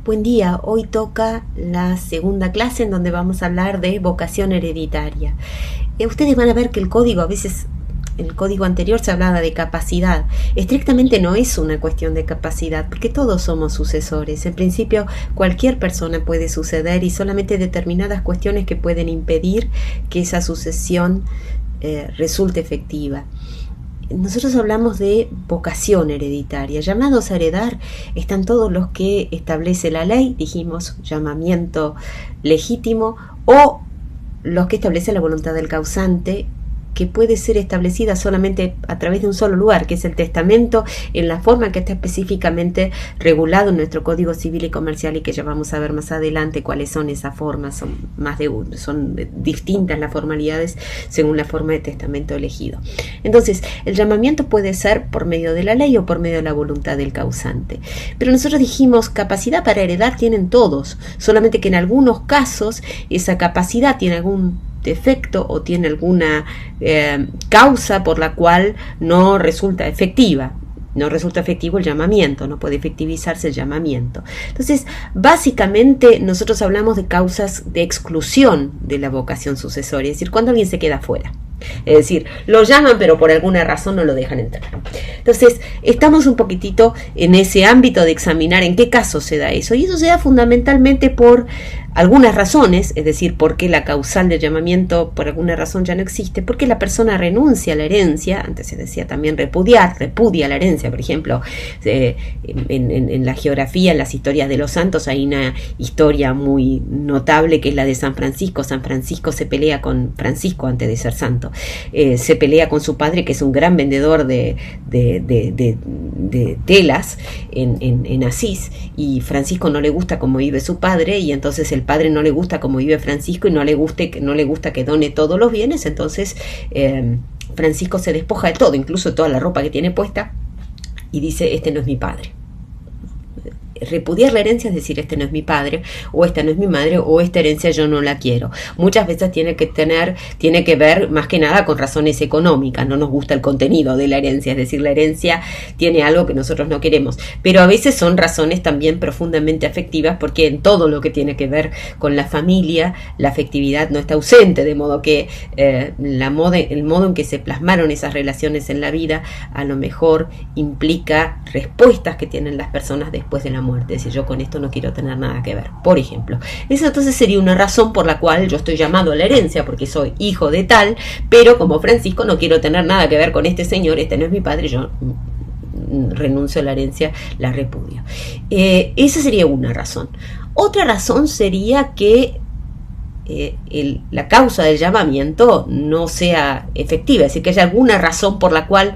Buen día, hoy toca la segunda clase en donde vamos a hablar de vocación hereditaria. Ustedes van a ver que el código, a veces en el código anterior se hablaba de capacidad. Estrictamente no es una cuestión de capacidad, porque todos somos sucesores. En principio cualquier persona puede suceder y solamente determinadas cuestiones que pueden impedir que esa sucesión resulte efectiva. Nosotros hablamos de vocación hereditaria. Llamados a heredar están todos los que establece la ley, dijimos, llamamiento legítimo, o los que establece la voluntad del causante, que puede ser establecida solamente a través de un solo lugar, que es el testamento, en la forma que está específicamente regulado en nuestro Código Civil y Comercial, y que ya vamos a ver más adelante cuáles son esas formas. Son más de uno, son distintas las formalidades según la forma de testamento elegido. Entonces, el llamamiento puede ser por medio de la ley o por medio de la voluntad del causante. Pero nosotros dijimos, capacidad para heredar tienen todos, solamente que en algunos casos esa capacidad tiene algún defecto o tiene alguna causa por la cual no resulta efectiva. No resulta efectivo el llamamiento, no puede efectivizarse el llamamiento. Entonces, básicamente nosotros hablamos de causas de exclusión de la vocación sucesoria, es decir, cuando alguien se queda fuera. Es decir, lo llaman pero por alguna razón no lo dejan entrar. Entonces, estamos un poquitito en ese ámbito de examinar en qué caso se da eso. Y eso se da fundamentalmente por algunas razones, es decir, porque la causal del llamamiento por alguna razón ya no existe, porque la persona renuncia a la herencia. Antes se decía también repudia la herencia. Por ejemplo, en la geografía, en las historias de los santos, hay una historia muy notable que es la de San Francisco. San Francisco se pelea con Francisco antes de ser santo. Se pelea con su padre, que es un gran vendedor de telas en Asís, y Francisco no le gusta cómo vive su padre, y entonces el padre no le gusta cómo vive Francisco y no le gusta que done todos los bienes. Entonces Francisco se despoja de todo, incluso toda la ropa que tiene puesta, y dice: este no es mi padre. Repudiar la herencia es decir, este no es mi padre, o esta no es mi madre, o esta herencia yo no la quiero. Muchas veces tiene que ver más que nada con razones económicas. No nos gusta el contenido de la herencia, es decir, la herencia tiene algo que nosotros no queremos, pero a veces son razones también profundamente afectivas, porque en todo lo que tiene que ver con la familia, la afectividad no está ausente, de modo que el modo en que se plasmaron esas relaciones en la vida a lo mejor implica respuestas que tienen las personas después de la muerte. Es decir, yo con esto no quiero tener nada que ver, por ejemplo. Eso entonces sería una razón por la cual yo estoy llamado a la herencia, porque soy hijo de tal, pero como Francisco no quiero tener nada que ver con este señor, este no es mi padre, yo renuncio a la herencia, la repudio. Esa sería una razón. Otra razón sería que la causa del llamamiento no sea efectiva, es decir, que haya alguna razón por la cual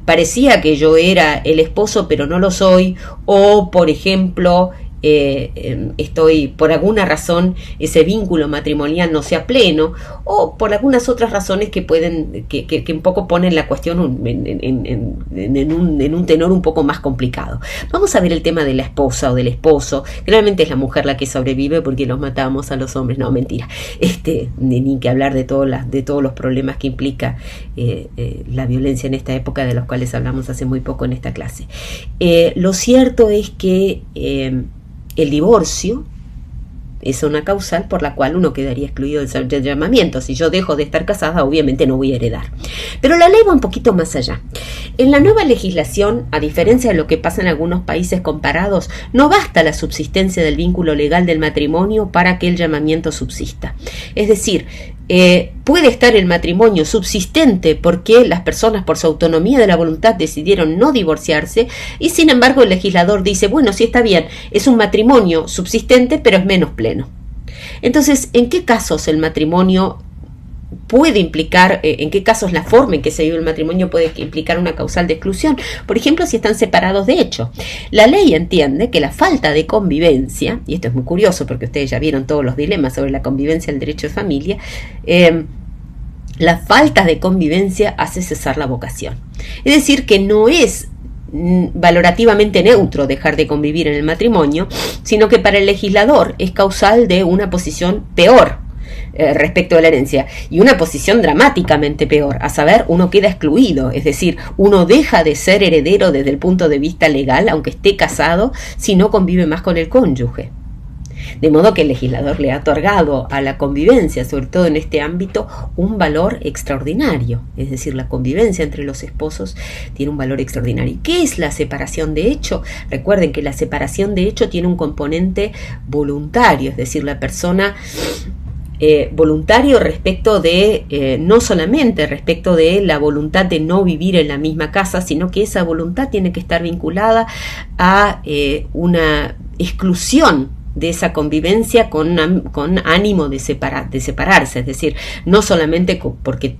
parecía que yo era el esposo pero no lo soy, o por ejemplo estoy, por alguna razón ese vínculo matrimonial no sea pleno, o por algunas otras razones que pueden, que un poco ponen la cuestión en un tenor un poco más complicado. Vamos a ver el tema de la esposa o del esposo. Generalmente es la mujer la que sobrevive porque los matamos a los hombres. No, mentira. Ni que hablar de todos los problemas que implica la violencia en esta época, de los cuales hablamos hace muy poco en esta clase. Lo cierto es que el divorcio es una causal por la cual uno quedaría excluido del llamamiento. Si yo dejo de estar casada, obviamente no voy a heredar. Pero la ley va un poquito más allá. En la nueva legislación, a diferencia de lo que pasa en algunos países comparados, no basta la subsistencia del vínculo legal del matrimonio para que el llamamiento subsista. Es decir, puede estar el matrimonio subsistente porque las personas por su autonomía de la voluntad decidieron no divorciarse, y sin embargo el legislador dice, bueno, sí, está bien, es un matrimonio subsistente pero es menos pleno. Entonces, ¿en qué casos el matrimonio puede implicar, en qué casos la forma en que se vive el matrimonio puede implicar una causal de exclusión? Por ejemplo, si están separados de hecho. La ley entiende que la falta de convivencia, y esto es muy curioso porque ustedes ya vieron todos los dilemas sobre la convivencia en el derecho de familia, la falta de convivencia hace cesar la vocación. Es decir, que no es valorativamente neutro dejar de convivir en el matrimonio, sino que para el legislador es causal de una posición peor. respecto de la herencia, y una posición dramáticamente peor, a saber, uno queda excluido, es decir, uno deja de ser heredero desde el punto de vista legal, aunque esté casado, si no convive más con el cónyuge. De modo que el legislador le ha otorgado a la convivencia, sobre todo en este ámbito, un valor extraordinario. Es decir, la convivencia entre los esposos tiene un valor extraordinario. ¿Qué es la separación de hecho? Recuerden que la separación de hecho tiene un componente voluntario, es decir, la persona voluntario respecto de, no solamente respecto de la voluntad de no vivir en la misma casa, sino que esa voluntad tiene que estar vinculada a una exclusión de esa convivencia con ánimo de separarse, es decir, no solamente porque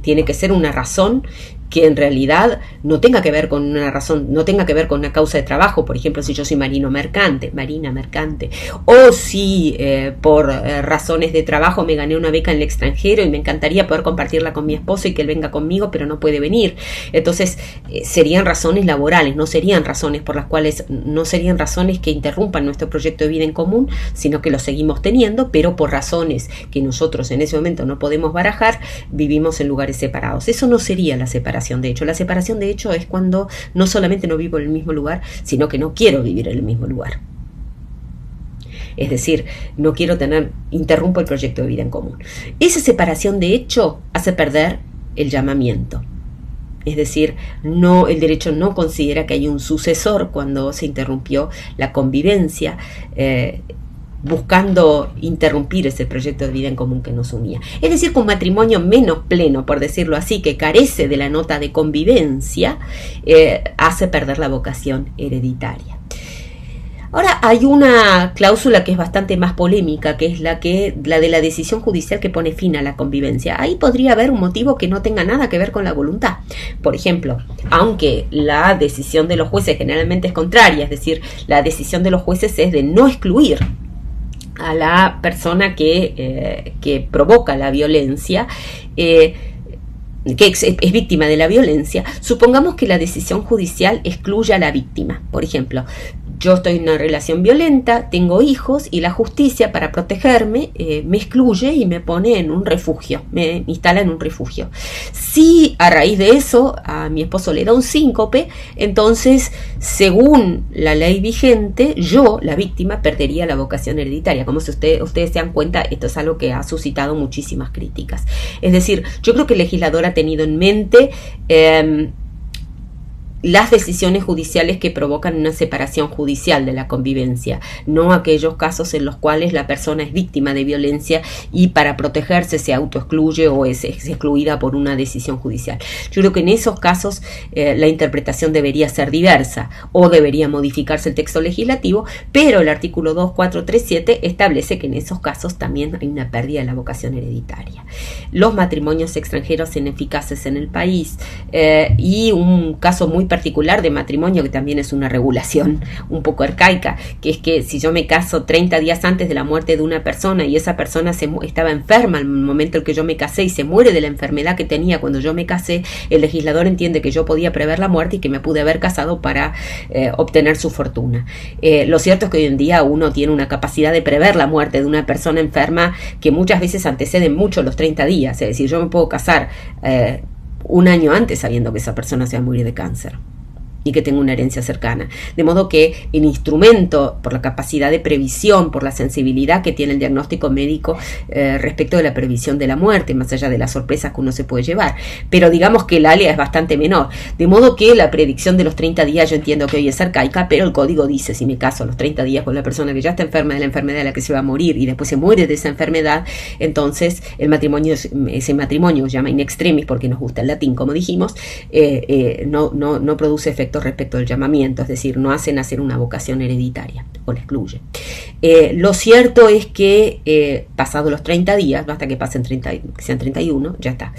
tiene que ser una razón que en realidad no tenga que ver con una razón, no tenga que ver con una causa de trabajo. Por ejemplo, si yo soy marina mercante, o si por razones de trabajo me gané una beca en el extranjero y me encantaría poder compartirla con mi esposo y que él venga conmigo, pero no puede venir. Entonces, serían razones laborales, no serían razones por las cuales, no serían razones que interrumpan nuestro proyecto de vida en común, sino que lo seguimos teniendo, pero por razones que nosotros en ese momento no podemos barajar, vivimos en lugares separados. Eso no sería la separación de hecho. La separación de hecho es cuando no solamente no vivo en el mismo lugar, sino que no quiero vivir en el mismo lugar. Es decir, no quiero interrumpo el proyecto de vida en común. Esa separación de hecho hace perder el llamamiento. Es decir, el derecho no considera que hay un sucesor cuando se interrumpió la convivencia, buscando interrumpir ese proyecto de vida en común que nos unía. Es decir, que un matrimonio menos pleno, por decirlo así, que carece de la nota de convivencia, hace perder la vocación hereditaria. Ahora hay una cláusula que es bastante más polémica, que es la de la decisión judicial que pone fin a la convivencia. Ahí podría haber un motivo que no tenga nada que ver con la voluntad. Por ejemplo, aunque la decisión de los jueces generalmente es contraria, es decir, la decisión de los jueces es de no excluir a la persona que provoca la violencia, que es víctima de la violencia, supongamos que la decisión judicial excluya a la víctima. Por ejemplo, yo estoy en una relación violenta, tengo hijos y la justicia, para protegerme, me excluye y me pone en un refugio, me instala en un refugio. Si a raíz de eso a mi esposo le da un síncope, entonces, según la ley vigente, yo, la víctima, perdería la vocación hereditaria. Como si ustedes se dan cuenta, esto es algo que ha suscitado muchísimas críticas. Es decir, yo creo que el legislador ha tenido en mente las decisiones judiciales que provocan una separación judicial de la convivencia, no aquellos casos en los cuales la persona es víctima de violencia y para protegerse se autoexcluye o es excluida por una decisión judicial. Yo creo que en esos casos la interpretación debería ser diversa o debería modificarse el texto legislativo, pero el artículo 2437 establece que en esos casos también hay una pérdida de la vocación hereditaria. Los matrimonios extranjeros ineficaces en el país y un caso muy particular de matrimonio que también es una regulación un poco arcaica, que es que si yo me caso 30 días antes de la muerte de una persona y esa persona estaba enferma al momento en que yo me casé y se muere de la enfermedad que tenía cuando yo me casé, el legislador entiende que yo podía prever la muerte y que me pude haber casado para obtener su fortuna. Lo cierto es que hoy en día uno tiene una capacidad de prever la muerte de una persona enferma que muchas veces anteceden mucho los 30 días, es decir, yo me puedo casar un año antes sabiendo que esa persona se va a morir de cáncer y que tenga una herencia cercana. De modo que el instrumento, por la capacidad de previsión, por la sensibilidad que tiene el diagnóstico médico respecto de la previsión de la muerte, más allá de las sorpresas que uno se puede llevar, pero digamos que el área es bastante menor. De modo que la predicción de los 30 días yo entiendo que hoy es arcaica, pero el código dice, si me caso a los 30 días con la persona que ya está enferma de la enfermedad de la que se va a morir y después se muere de esa enfermedad, entonces ese matrimonio se llama in extremis porque nos gusta el latín, como dijimos, no produce efectos respecto al llamamiento, es decir, no hace nacer una vocación hereditaria o la excluye. Lo cierto es que pasados los 30 días, basta que pasen 30, que sean 31, ya está.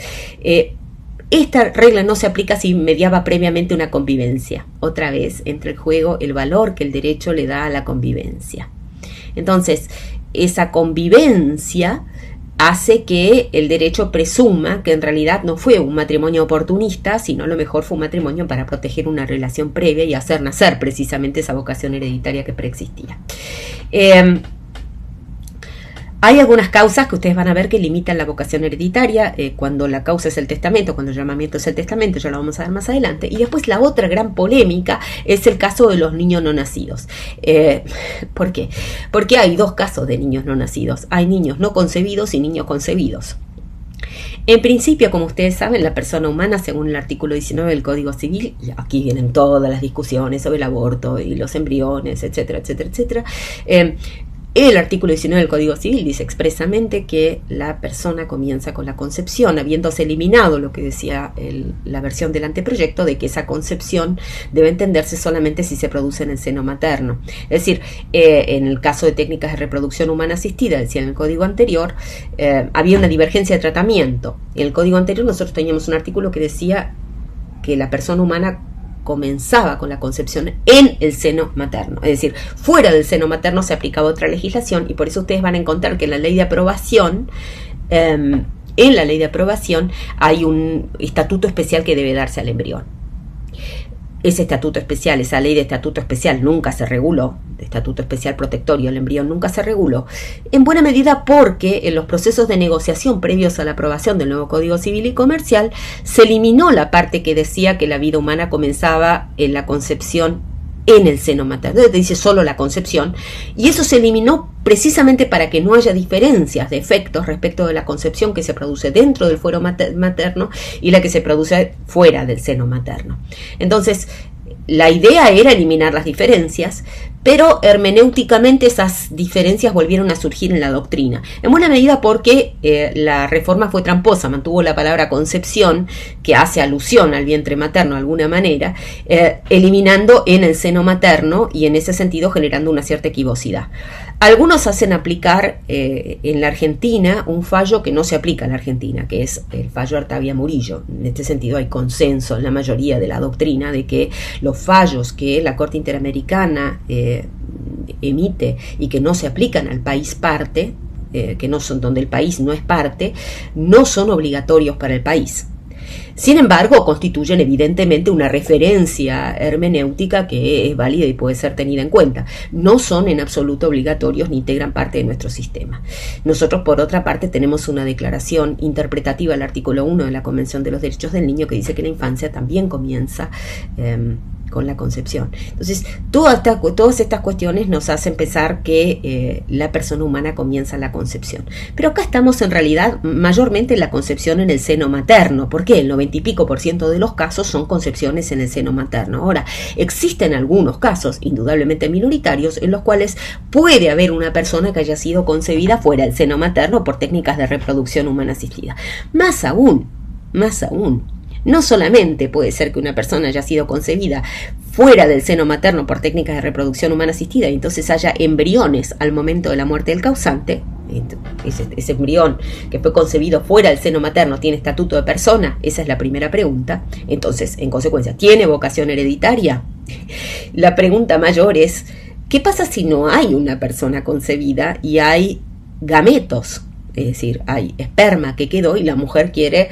Esta regla no se aplica si mediaba previamente una convivencia. Otra vez entra en juego el valor que el derecho le da a la convivencia. Entonces, esa convivencia hace que el derecho presuma que en realidad no fue un matrimonio oportunista, sino a lo mejor fue un matrimonio para proteger una relación previa y hacer nacer precisamente esa vocación hereditaria que preexistía. Hay algunas causas que ustedes van a ver que limitan la vocación hereditaria, cuando la causa es el testamento, cuando el llamamiento es el testamento, ya lo vamos a ver más adelante. Y después la otra gran polémica es el caso de los niños no nacidos. ¿Por qué? Porque hay dos casos de niños no nacidos. Hay niños no concebidos y niños concebidos. En principio, como ustedes saben, la persona humana, según el artículo 19 del Código Civil, y aquí vienen todas las discusiones sobre el aborto y los embriones, etcétera, etcétera, etcétera. El artículo 19 del Código Civil dice expresamente que la persona comienza con la concepción, habiéndose eliminado lo que decía la versión del anteproyecto de que esa concepción debe entenderse solamente si se produce en el seno materno. Es decir, en el caso de técnicas de reproducción humana asistida, decía en el código anterior, había una divergencia de tratamiento. En el código anterior nosotros teníamos un artículo que decía que la persona humana comenzaba con la concepción en el seno materno, es decir, fuera del seno materno se aplicaba otra legislación, y por eso ustedes van a encontrar que en la ley de aprobación, hay un estatuto especial que debe darse al embrión. Ese estatuto especial, esa ley de estatuto especial nunca se reguló, de estatuto especial protectorio, el embrión nunca se reguló, en buena medida porque en los procesos de negociación previos a la aprobación del nuevo Código Civil y Comercial se eliminó la parte que decía que la vida humana comenzaba en la concepción en el seno materno, dice solo la concepción, y eso se eliminó precisamente para que no haya diferencias de efectos respecto de la concepción que se produce dentro del fuero materno y la que se produce fuera del seno materno. Entonces, la idea era eliminar las diferencias, pero hermenéuticamente esas diferencias volvieron a surgir en la doctrina, en buena medida porque la reforma fue tramposa, mantuvo la palabra concepción, que hace alusión al vientre materno de alguna manera, eliminando en el seno materno y en ese sentido generando una cierta equivocidad. Algunos hacen aplicar en la Argentina un fallo que no se aplica en la Argentina, que es el fallo Artavia Murillo. En este sentido hay consenso en la mayoría de la doctrina de que los fallos que la Corte Interamericana emite y que no se aplican al país parte, que no son donde el país no es parte, no son obligatorios para el país. Sin embargo, constituyen evidentemente una referencia hermenéutica que es válida y puede ser tenida en cuenta. No son en absoluto obligatorios ni integran parte de nuestro sistema. Nosotros, por otra parte, tenemos una declaración interpretativa al artículo 1 de la Convención de los Derechos del Niño que dice que la infancia también comienza con la concepción. Entonces, todas estas cuestiones nos hacen pensar que la persona humana comienza la concepción. Pero acá estamos en realidad mayormente en la concepción en el seno materno. ¿Por qué? El 90 y pico % de los casos son concepciones en el seno materno. Ahora, existen algunos casos, indudablemente minoritarios, en los cuales puede haber una persona que haya sido concebida fuera del seno materno por técnicas de reproducción humana asistida. Más aún, no solamente puede ser que una persona haya sido concebida fuera del seno materno por técnicas de reproducción humana asistida y entonces haya embriones al momento de la muerte del causante. Ese embrión que fue concebido fuera del seno materno tiene estatuto de persona. Esa es la primera pregunta. Entonces, en consecuencia, ¿tiene vocación hereditaria? La pregunta mayor es, ¿qué pasa si no hay una persona concebida y hay gametos? Es decir, hay esperma que quedó y la mujer quiere,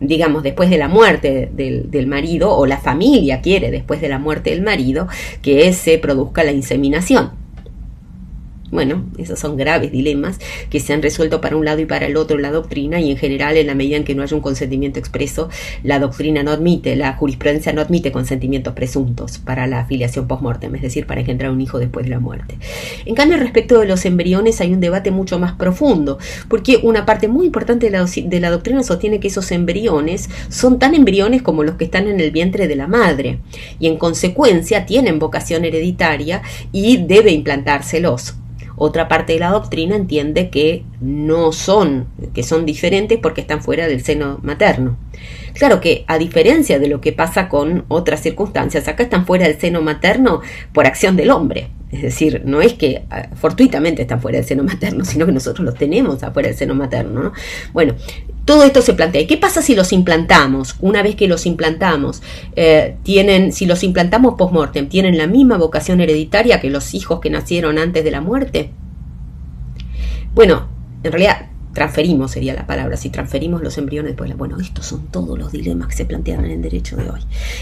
digamos, después de la muerte del marido, o la familia quiere, después de la muerte del marido, que se produzca la inseminación. Bueno, esos son graves dilemas que se han resuelto para un lado y para el otro en la doctrina, y en general, en la medida en que no haya un consentimiento expreso, la doctrina no admite, la jurisprudencia no admite consentimientos presuntos para la filiación post-mortem, es decir, para engendrar un hijo después de la muerte. En cambio, respecto de los embriones hay un debate mucho más profundo, porque una parte muy importante de la doctrina sostiene que esos embriones son tan embriones como los que están en el vientre de la madre, y en consecuencia tienen vocación hereditaria y debe implantárselos. Otra parte de la doctrina entiende que que son diferentes porque están fuera del seno materno. Claro que, a diferencia de lo que pasa con otras circunstancias, acá están fuera del seno materno por acción del hombre. Es decir, no es que fortuitamente están fuera del seno materno, sino que nosotros los tenemos afuera del seno materno, ¿no? Bueno, todo esto se plantea. ¿Y qué pasa si los implantamos? Una vez que los implantamos, si los implantamos post-mortem, ¿tienen la misma vocación hereditaria que los hijos que nacieron antes de la muerte? Bueno, en realidad transferimos sería la palabra, si transferimos los embriones, pues bueno, estos son todos los dilemas que se plantean en el derecho de hoy.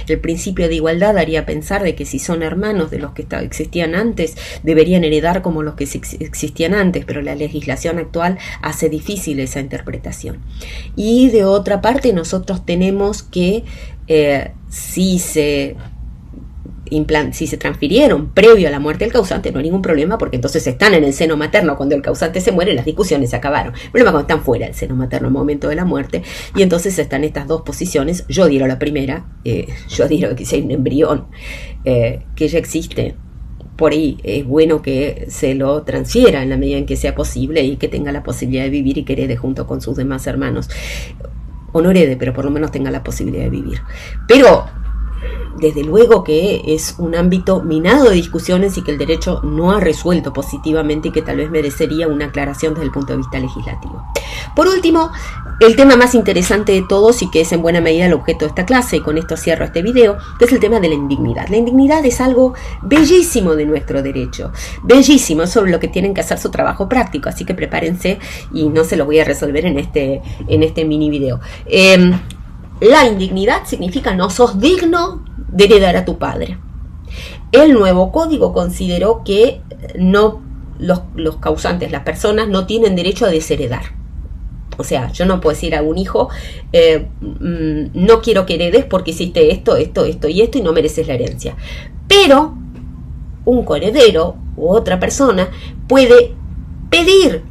El principio de igualdad haría pensar de que si son hermanos de los que existían antes, deberían heredar como los que existían antes, pero la legislación actual hace difícil esa interpretación. Y de otra parte, nosotros tenemos que, si se transfirieron previo a la muerte del causante, no hay ningún problema, porque entonces están en el seno materno cuando el causante se muere, las discusiones se acabaron. El problema es cuando están fuera del seno materno al momento de la muerte, y entonces están estas dos posiciones. Yo digo la primera, yo digo que si hay un embrión que ya existe, por ahí es bueno que se lo transfiera en la medida en que sea posible y que tenga la posibilidad de vivir y que herede junto con sus demás hermanos. O no herede, pero por lo menos tenga la posibilidad de vivir. Pero desde luego que es un ámbito minado de discusiones y que el derecho no ha resuelto positivamente y que tal vez merecería una aclaración desde el punto de vista legislativo. Por último, el tema más interesante de todos y que es en buena medida el objeto de esta clase, y con esto cierro este video, que es el tema de la indignidad. La indignidad es algo bellísimo de nuestro derecho, bellísimo, es sobre lo que tienen que hacer su trabajo práctico, así que prepárense y no se lo voy a resolver en este mini video. La indignidad significa no sos digno de heredar a tu padre. El nuevo código consideró que no, los causantes, las personas, no tienen derecho a desheredar. O sea, yo no puedo decir a un hijo, no quiero que heredes porque hiciste esto y no mereces la herencia. Pero un coheredero u otra persona puede pedir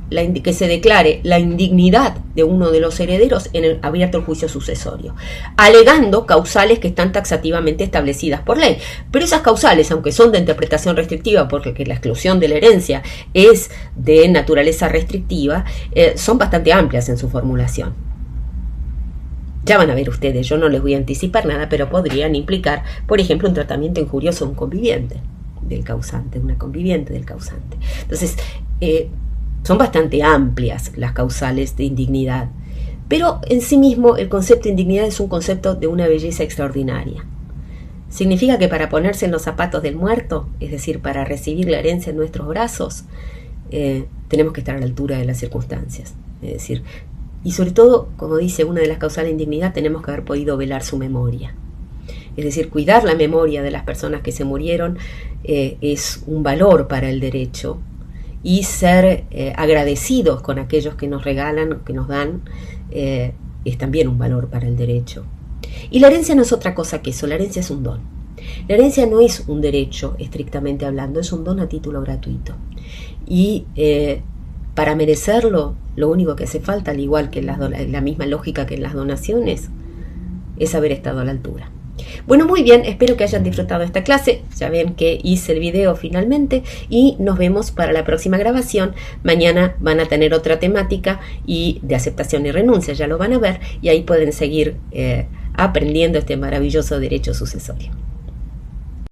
que se declare la indignidad de uno de los herederos en el abierto el juicio sucesorio, alegando causales que están taxativamente establecidas por ley. Pero esas causales, aunque son de interpretación restrictiva, porque la exclusión de la herencia es de naturaleza restrictiva, son bastante amplias en su formulación. Ya van a ver ustedes, yo no les voy a anticipar nada, pero podrían implicar, por ejemplo, un tratamiento injurioso a un conviviente del causante, una conviviente del causante. Entonces, son bastante amplias las causales de indignidad, pero en sí mismo el concepto de indignidad es un concepto de una belleza extraordinaria. Significa que para ponerse en los zapatos del muerto, es decir, para recibir la herencia en nuestros brazos, tenemos que estar a la altura de las circunstancias. Es decir, y sobre todo, como dice una de las causales de indignidad, tenemos que haber podido velar su memoria. Es decir, cuidar la memoria de las personas que se murieron es un valor para el derecho, y ser agradecidos con aquellos que nos regalan, que nos dan, es también un valor para el derecho. Y la herencia no es otra cosa que eso, la herencia es un don. La herencia no es un derecho estrictamente hablando, es un don a título gratuito. Y para merecerlo, lo único que hace falta, al igual que la misma lógica que en las donaciones, es haber estado a la altura. Bueno, muy bien, espero que hayan disfrutado esta clase. Ya ven que hice el video finalmente y nos vemos para la próxima grabación. Mañana van a tener otra temática y de aceptación y renuncia, ya lo van a ver, y ahí pueden seguir aprendiendo este maravilloso derecho sucesorio.